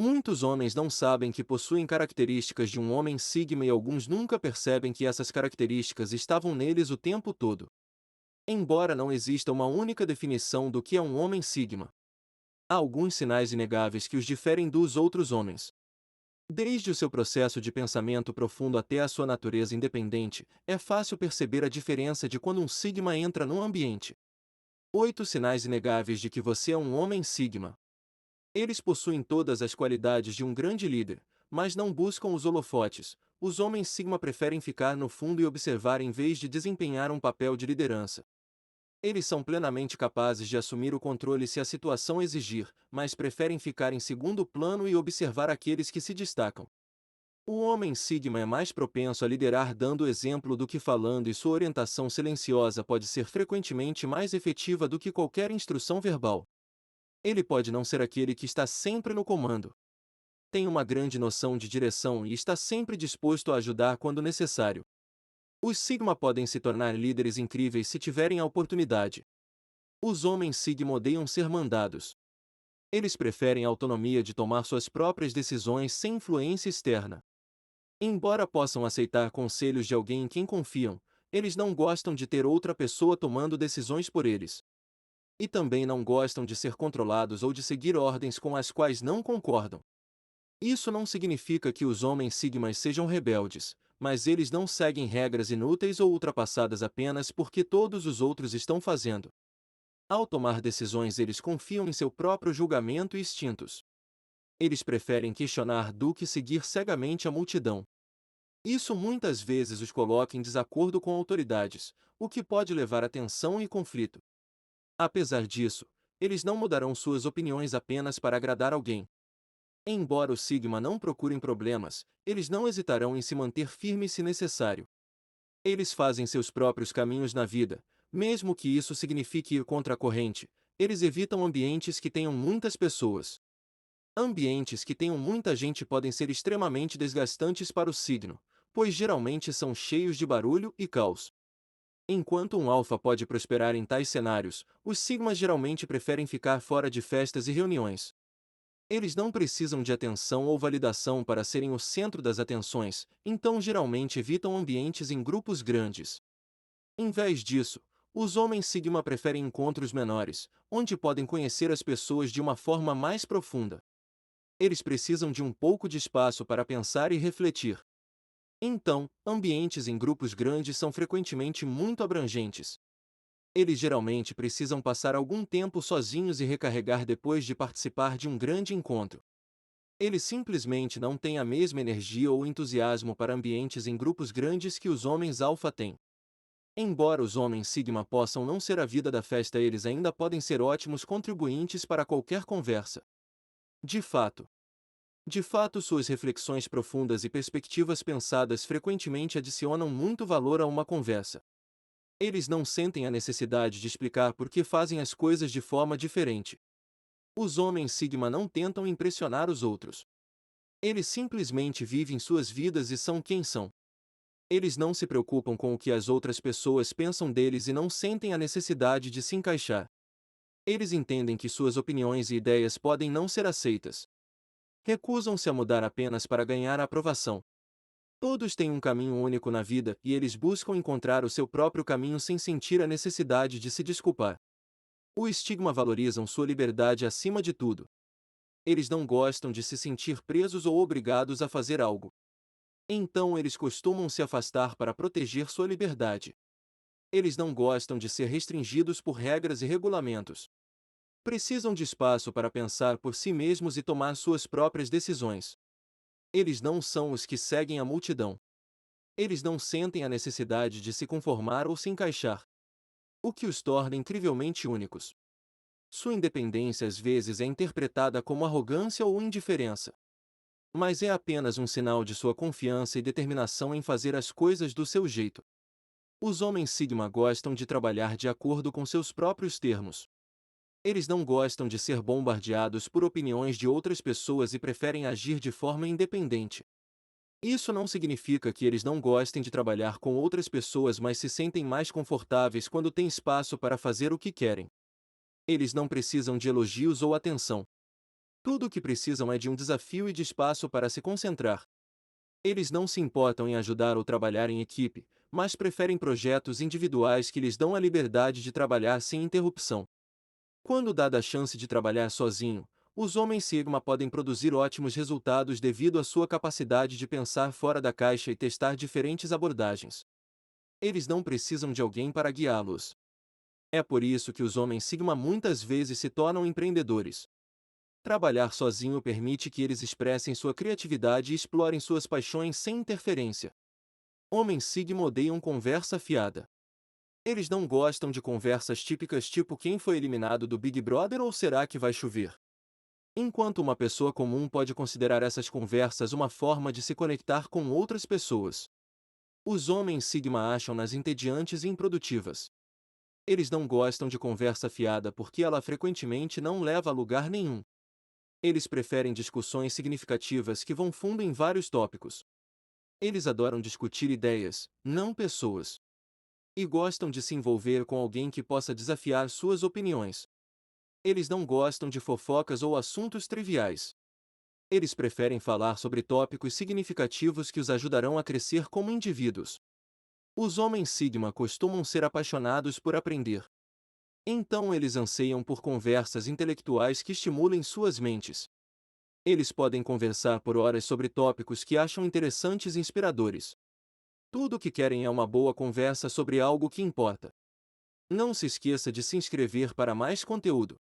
Muitos homens não sabem que possuem características de um homem sigma e alguns nunca percebem que essas características estavam neles o tempo todo. Embora não exista uma única definição do que é um homem sigma, há alguns sinais inegáveis que os diferem dos outros homens. Desde o seu processo de pensamento profundo até a sua natureza independente, é fácil perceber a diferença de quando um sigma entra num ambiente. 8 sinais inegáveis de que você é um homem sigma. Eles possuem todas as qualidades de um grande líder, mas não buscam os holofotes. Os homens sigma preferem ficar no fundo e observar em vez de desempenhar um papel de liderança. Eles são plenamente capazes de assumir o controle se a situação exigir, mas preferem ficar em segundo plano e observar aqueles que se destacam. O homem sigma é mais propenso a liderar dando exemplo do que falando e sua orientação silenciosa pode ser frequentemente mais efetiva do que qualquer instrução verbal. Ele pode não ser aquele que está sempre no comando. Tem uma grande noção de direção e está sempre disposto a ajudar quando necessário. Os sigma podem se tornar líderes incríveis se tiverem a oportunidade. Os homens sigma odeiam ser mandados. Eles preferem a autonomia de tomar suas próprias decisões sem influência externa. Embora possam aceitar conselhos de alguém em quem confiam, eles não gostam de ter outra pessoa tomando decisões por eles. E também não gostam de ser controlados ou de seguir ordens com as quais não concordam. Isso não significa que os homens sigmas sejam rebeldes, mas eles não seguem regras inúteis ou ultrapassadas apenas porque todos os outros estão fazendo. Ao tomar decisões, eles confiam em seu próprio julgamento e instintos. Eles preferem questionar do que seguir cegamente a multidão. Isso muitas vezes os coloca em desacordo com autoridades, o que pode levar a tensão e conflito. Apesar disso, eles não mudarão suas opiniões apenas para agradar alguém. Embora os Sigma não procurem problemas, eles não hesitarão em se manter firmes se necessário. Eles fazem seus próprios caminhos na vida, mesmo que isso signifique ir contra a corrente. Eles evitam ambientes que tenham muitas pessoas. Ambientes que tenham muita gente podem ser extremamente desgastantes para o signo, pois geralmente são cheios de barulho e caos. Enquanto um alfa pode prosperar em tais cenários, os sigmas geralmente preferem ficar fora de festas e reuniões. Eles não precisam de atenção ou validação para serem o centro das atenções, então geralmente evitam ambientes em grupos grandes. Em vez disso, os homens sigma preferem encontros menores, onde podem conhecer as pessoas de uma forma mais profunda. Eles precisam de um pouco de espaço para pensar e refletir. Então, ambientes em grupos grandes são frequentemente muito abrangentes. Eles geralmente precisam passar algum tempo sozinhos e recarregar depois de participar de um grande encontro. Eles simplesmente não têm a mesma energia ou entusiasmo para ambientes em grupos grandes que os homens alfa têm. Embora os homens sigma possam não ser a vida da festa, eles ainda podem ser ótimos contribuintes para qualquer conversa. De fato, suas reflexões profundas e perspectivas pensadas frequentemente adicionam muito valor a uma conversa. Eles não sentem a necessidade de explicar por que fazem as coisas de forma diferente. Os homens sigma não tentam impressionar os outros. Eles simplesmente vivem suas vidas e são quem são. Eles não se preocupam com o que as outras pessoas pensam deles e não sentem a necessidade de se encaixar. Eles entendem que suas opiniões e ideias podem não ser aceitas. Recusam-se a mudar apenas para ganhar a aprovação. Todos têm um caminho único na vida e eles buscam encontrar o seu próprio caminho sem sentir a necessidade de se desculpar. O estigma valorizam sua liberdade acima de tudo. Eles não gostam de se sentir presos ou obrigados a fazer algo. Então eles costumam se afastar para proteger sua liberdade. Eles não gostam de ser restringidos por regras e regulamentos. Precisam de espaço para pensar por si mesmos e tomar suas próprias decisões. Eles não são os que seguem a multidão. Eles não sentem a necessidade de se conformar ou se encaixar, o que os torna incrivelmente únicos. Sua independência às vezes é interpretada como arrogância ou indiferença. Mas é apenas um sinal de sua confiança e determinação em fazer as coisas do seu jeito. Os homens sigma gostam de trabalhar de acordo com seus próprios termos. Eles não gostam de ser bombardeados por opiniões de outras pessoas e preferem agir de forma independente. Isso não significa que eles não gostem de trabalhar com outras pessoas, mas se sentem mais confortáveis quando têm espaço para fazer o que querem. Eles não precisam de elogios ou atenção. Tudo o que precisam é de um desafio e de espaço para se concentrar. Eles não se importam em ajudar ou trabalhar em equipe, mas preferem projetos individuais que lhes dão a liberdade de trabalhar sem interrupção. Quando dada a chance de trabalhar sozinho, os homens Sigma podem produzir ótimos resultados devido à sua capacidade de pensar fora da caixa e testar diferentes abordagens. Eles não precisam de alguém para guiá-los. É por isso que os homens Sigma muitas vezes se tornam empreendedores. Trabalhar sozinho permite que eles expressem sua criatividade e explorem suas paixões sem interferência. Homens Sigma odeiam conversa fiada. Eles não gostam de conversas típicas tipo quem foi eliminado do Big Brother ou será que vai chover. Enquanto uma pessoa comum pode considerar essas conversas uma forma de se conectar com outras pessoas, os homens Sigma acham-nas entediantes e improdutivas. Eles não gostam de conversa fiada porque ela frequentemente não leva a lugar nenhum. Eles preferem discussões significativas que vão fundo em vários tópicos. Eles adoram discutir ideias, não pessoas. E gostam de se envolver com alguém que possa desafiar suas opiniões. Eles não gostam de fofocas ou assuntos triviais. Eles preferem falar sobre tópicos significativos que os ajudarão a crescer como indivíduos. Os homens Sigma costumam ser apaixonados por aprender. Então eles anseiam por conversas intelectuais que estimulem suas mentes. Eles podem conversar por horas sobre tópicos que acham interessantes e inspiradores. Tudo o que querem é uma boa conversa sobre algo que importa. Não se esqueça de se inscrever para mais conteúdo.